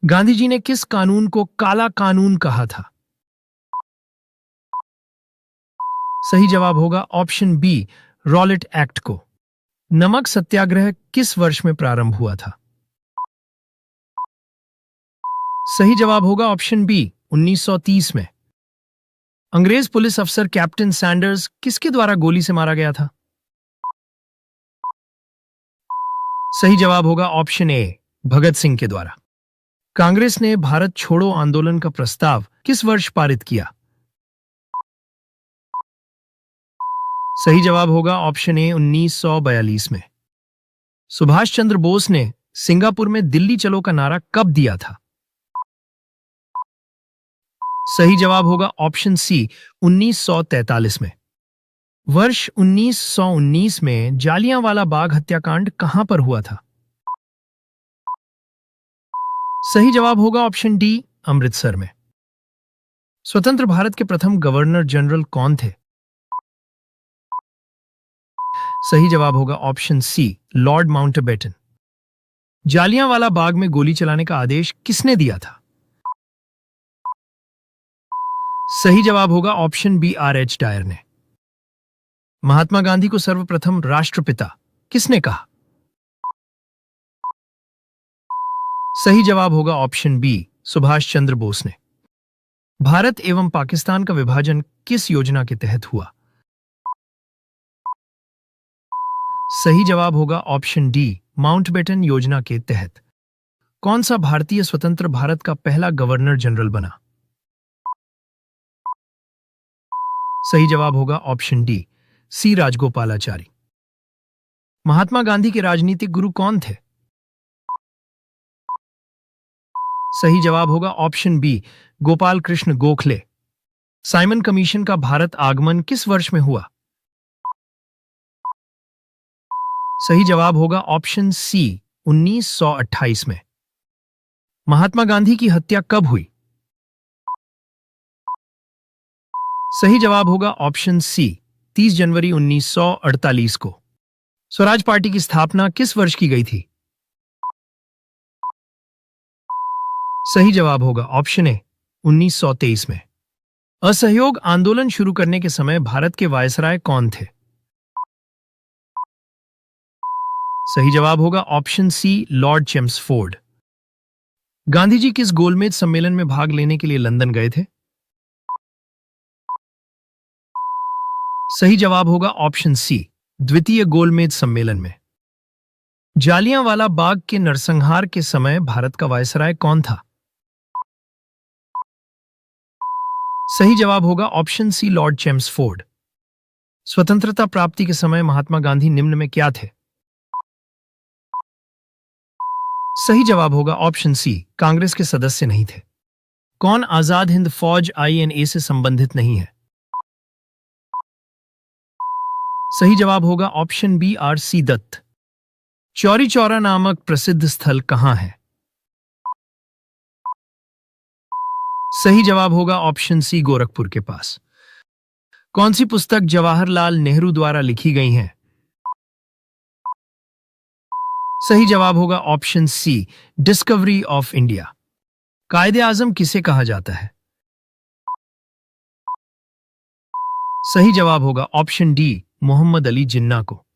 गांधी जी ने किस कानून को काला कानून कहा था? सही जवाब होगा ऑप्शन बी, रॉलेट एक्ट को। नमक सत्याग्रह किस वर्ष में प्रारंभ हुआ था? सही जवाब होगा ऑप्शन बी, 1930 में। अंग्रेज पुलिस अफसर कैप्टन सैंडर्स किसके द्वारा गोली से मारा गया था? सही जवाब होगा ऑप्शन ए, भगत सिंह के द्वारा। कांग्रेस ने भारत छोड़ो आंदोलन का प्रस्ताव किस वर्ष पारित किया? सही जवाब होगा ऑप्शन ए, 1942 में। सुभाष चंद्र बोस ने सिंगापुर में दिल्ली चलो का नारा कब दिया था? सही जवाब होगा ऑप्शन सी, 1943 में। वर्ष 1919 में जालियांवाला बाग हत्याकांड कहां पर हुआ था? सही जवाब होगा ऑप्शन डी, अमृतसर में। स्वतंत्र भारत के प्रथम गवर्नर जनरल कौन थे? सही जवाब होगा option C, Lord Mountbatten. Jallianwala Bagh में गोली चलाने का आदेश किसने दिया था? सही जवाब होगा ऑप्शन बी, आर.एच. डायर ने। महात्मा गांधी को सर्वप्रथम राष्ट्रपिता किसने कहा? सही जवाब होगा ऑप्शन बी, सुभाष चंद्र बोस ने। भारत एवं पाकिस्तान का विभाजन किस योजना के तहत हुआ? सही जवाब होगा ऑप्शन डी, माउंटबेटन योजना के तहत। कौन सा भारतीय स्वतंत्र भारत का पहला गवर्नर जनरल बना? सही जवाब होगा option D, C Rajagopalachari. Mahatma Gandhi के राजनीतिक गुरु कौन थे? सही जवाब होगा option B, Gopal Krishna Gokhale. Simon commission का भारत आगमन किस वर्ष में हुआ? सही जवाब होगा ऑप्शन सी, 1928 में। महात्मा गांधी की हत्या कब हुई? सही जवाब होगा ऑप्शन सी, 30 जनवरी 1948 को। स्वराज पार्टी की स्थापना किस वर्ष की गई थी? सही जवाब होगा ऑप्शन ए, 1923 में। असहयोग आंदोलन शुरू करने के समय भारत के वायसराय कौन थे? सही जवाब होगा option C, Lord Chelmsford. Gandhi ji किस गोलमेज सम्मेलन में भाग लेने के लिए लंदन गए थे? सही जवाब होगा ऑप्शन सी, द्वितीय गोलमेज सम्मेलन में। जालियांवाला बाग के नरसंहार के समय भारत का वायसराय कौन था? सही जवाब होगा ऑप्शन सी, लॉर्ड चेम्सफोर्ड। स्वतंत्रता प्राप्ति के समय महात्मा गांधी निम्न में क्या थे? सही जवाब होगा ऑप्शन सी, कांग्रेस के सदस्य नहीं थे। कौन आजाद हिंद फौज INA से संबंधित नहीं है? सही जवाब होगा option B, RC Dutt. Chauri Chaura नामक प्रसिद्ध स्थल कहां है? सही जवाब होगा ऑप्शन सी, गोरखपुर के पास। कौन सी पुस्तक जवाहरलाल नेहरू द्वारा लिखी गई है? सही जवाब होगा option C, discovery of India. Quaid-e Azam किसे कहा जाता है? सही जवाब होगा ऑप्शन डी, मोहम्मद अली जिन्ना को।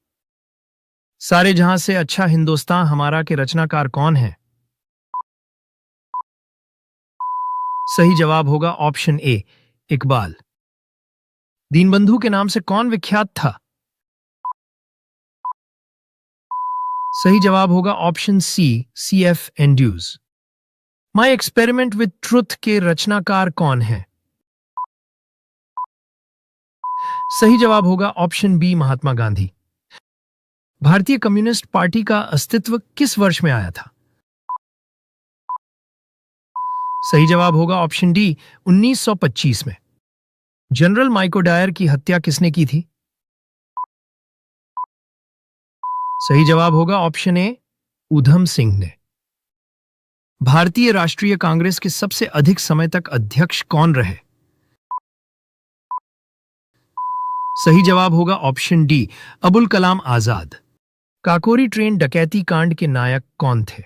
सारे जहां से अच्छा हिंदुस्तान हमारा के रचनाकार कौन है? सही जवाब होगा ऑप्शन ए, इकबाल। दीनबंधु के नाम से कौन विख्यात था? सही जवाब होगा option C, CF Andrews. My experiment with truth के रचनाकार कौन है? सही जवाब होगा ऑप्शन बी, महात्मा गांधी। भारतीय कम्युनिस्ट पार्टी का अस्तित्व किस वर्ष में आया था? सही जवाब होगा ऑप्शन डी, 1925 में। जनरल माइको डायर की हत्या किसने की थी? सही जवाब होगा ऑप्शन ए, ऊधम सिंह ने। भारतीय राष्ट्रीय कांग्रेस के सबसे अधिक समय तक अध्यक्ष कौन रहे? सही जवाब होगा option D, Abul Kalam Azad. Kakori train डकैती कांड के नायक कौन थे?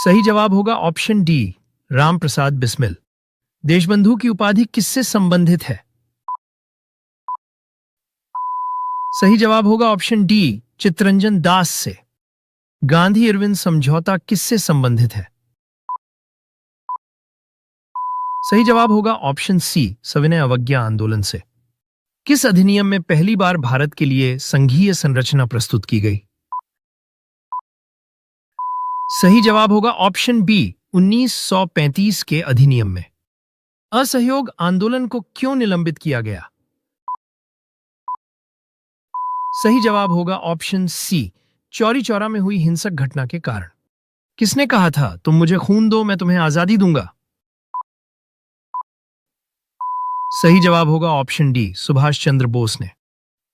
सही जवाब होगा ऑप्शन डी, राम प्रसाद बिस्मिल। देशबंधु की उपाधि किससे संबंधित है? सही जवाब होगा ऑप्शन डी, चित्तरंजन दास से। गांधी इरविन समझौता किससे संबंधित है? सही जवाब होगा ऑप्शन सी, सविनय अवज्ञा आंदोलन से। किस अधिनियम में पहली बार भारत के लिए संघीय संरचना प्रस्तुत की गई? सही जवाब होगा ऑप्शन बी, 1935 के अधिनियम में। असहयोग आंदोलन को क्यों निलंबित किया गया? सही जवाब होगा ऑप्शन सी, चौरी चौरा में हुई हिंसक घटना के कारण। किसने कहा था तुम मुझे खून दो मैं तुम्हें आजादी दूंगा? सही जवाब होगा ऑप्शन डी, सुभाष चंद्र बोस ने।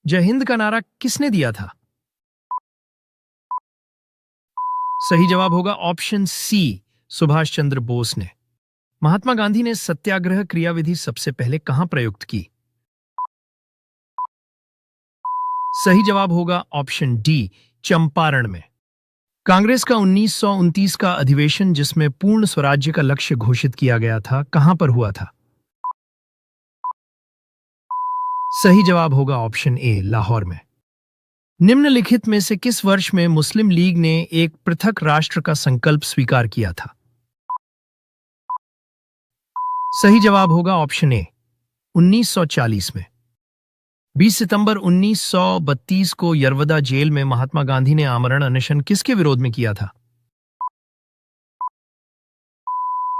जय हिंद का नारा किसने दिया था? सही जवाब होगा ऑप्शन सी, सुभाष चंद्र बोस ने। महात्मा गांधी ने सत्याग्रह क्रियाविधि सबसे पहले कहां प्रयुक्त की? सही जवाब होगा ऑप्शन डी, चंपारण में। कांग्रेस का 1929 का अधिवेशन जिसमें पूर्ण स्वराज्य का लक्ष्य घोषित किया गया था, कहां पर हुआ था? सही जवाब होगा ऑप्शन ए, लाहौर में। निम्नलिखित में से किस वर्ष में मुस्लिम लीग ने एक पृथक राष्ट्र का संकल्प स्वीकार किया था? सही जवाब होगा ऑप्शन ए, 1940 में। 20 सितंबर 1932 को यरवदा जेल में महात्मा गांधी ने आमरण अनशन किसके विरोध में किया था?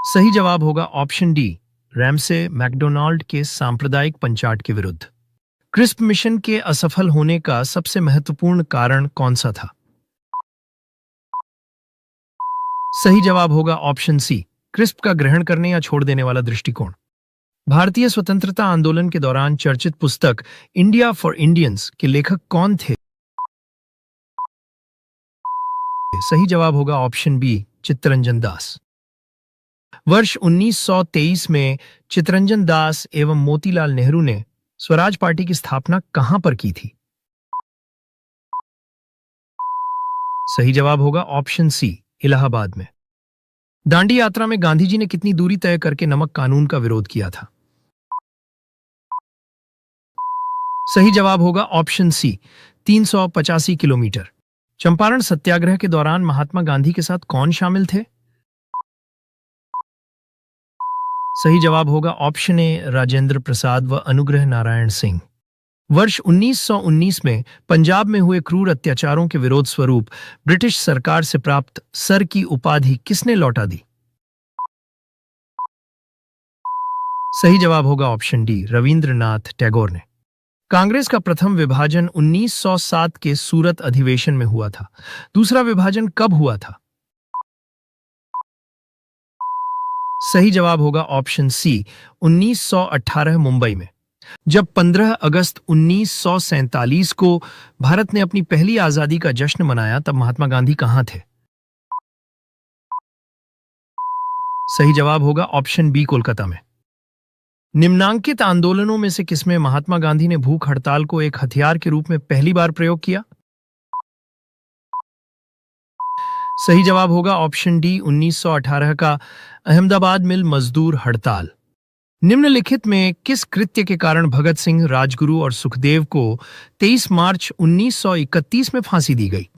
सही जवाब होगा ऑप्शन डी, रैमसे मैकडोनाल्ड के सांप्रदायिक पंचाट के विरुद्ध। क्रिस्प मिशन के असफल होने का सबसे महत्वपूर्ण कारण कौन सा था? सही जवाब होगा ऑप्शन सी, क्रिस्प का ग्रहण करने या छोड़ देने वाला दृष्टिकोण। भारतीय स्वतंत्रता आंदोलन के दौरान चर्चित पुस्तक इंडिया फॉर इंडियंस के लेखक कौन थे? सही जवाब होगा ऑप्शन बी, चित्तरंजन दास। वर्ष 1923 में चित्तरंजन दास एवं मोतीलाल नेहरू ने स्वराज पार्टी की स्थापना कहां पर की थी? सही जवाब होगा ऑप्शन सी, इलाहाबाद में। दांडी यात्रा में गांधी जी ने कितनी दूरी तय करके नमक कानून का विरोध किया था? सही जवाब होगा ऑप्शन सी, 385 किलोमीटर। चंपारण सत्याग्रह के दौरान महात्मा गांधी के साथ कौन शामिल थे? सही जवाब होगा ऑप्शन ए, राजेंद्र प्रसाद व अनुग्रह नारायण सिंह। वर्ष 1919 में पंजाब में हुए क्रूर अत्याचारों के विरोध स्वरूप ब्रिटिश सरकार से प्राप्त सर की उपाधि किसने लौटा दी? सही जवाब होगा ऑप्शन डी, रविंद्रनाथ टैगोर ने। कांग्रेस का प्रथम विभाजन 1907 के सूरत अधिवेशन में हुआ था। दूसरा विभाजन कब हुआ था? सही जवाब होगा ऑप्शन सी, 1918 मुंबई में। जब 15 अगस्त 1947 को भारत ने अपनी पहली आजादी का जश्न मनाया तब महात्मा गांधी कहां थे? सही जवाब होगा ऑप्शन बी, कोलकाता में। निम्नांकित आंदोलनों में से किसमें महात्मा गांधी ने भूख हड़ताल को एक हथियार के रूप में पहली बार प्रयोग किया? सही जवाब होगा ऑप्शन डी, 1918 का अहमदाबाद मिल मजदूर हड़ताल। निम्नलिखित में किस कृत्य के कारण भगत सिंह, राजगुरु और सुखदेव को 23 मार्च 1931 में फांसी दी गई?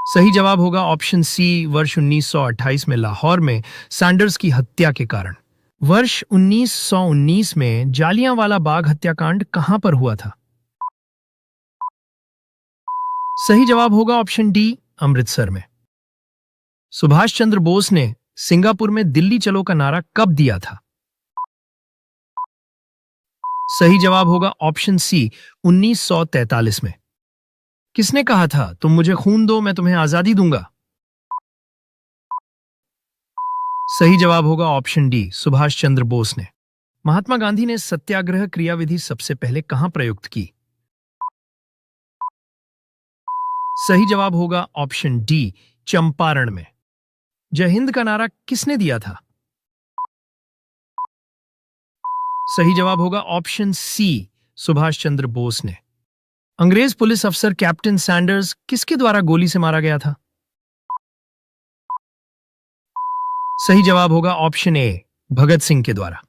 सही जवाब होगा ऑप्शन सी, वर्ष 1928 में लाहौर में सैंडर्स की हत्या के कारण। वर्ष 1919 में जालियांवाला बाग हत्याकांड कहां पर हुआ था? सही जवाब होगा ऑप्शन डी, अमृतसर में। सुभाष चंद्र बोस ने सिंगापुर में दिल्ली चलो का नारा कब दिया था? सही जवाब होगा ऑप्शन सी, 1943 में। किसने कहा था तुम मुझे खून दो मैं तुम्हें आजादी दूंगा? सही जवाब होगा ऑप्शन डी, सुभाष चंद्र बोस ने। महात्मा गांधी ने सत्याग्रह क्रियाविधि सबसे पहले कहां प्रयुक्त की? सही जवाब होगा ऑप्शन डी, चंपारण में। जय हिंद का नारा किसने दिया था? सही जवाब होगा ऑप्शन सी, सुभाष चंद्र बोस ने। अंग्रेज पुलिस अफसर कैप्टन सैंडर्स किसके द्वारा गोली से मारा गया था? सही जवाब होगा ऑप्शन ए, भगत सिंह के द्वारा।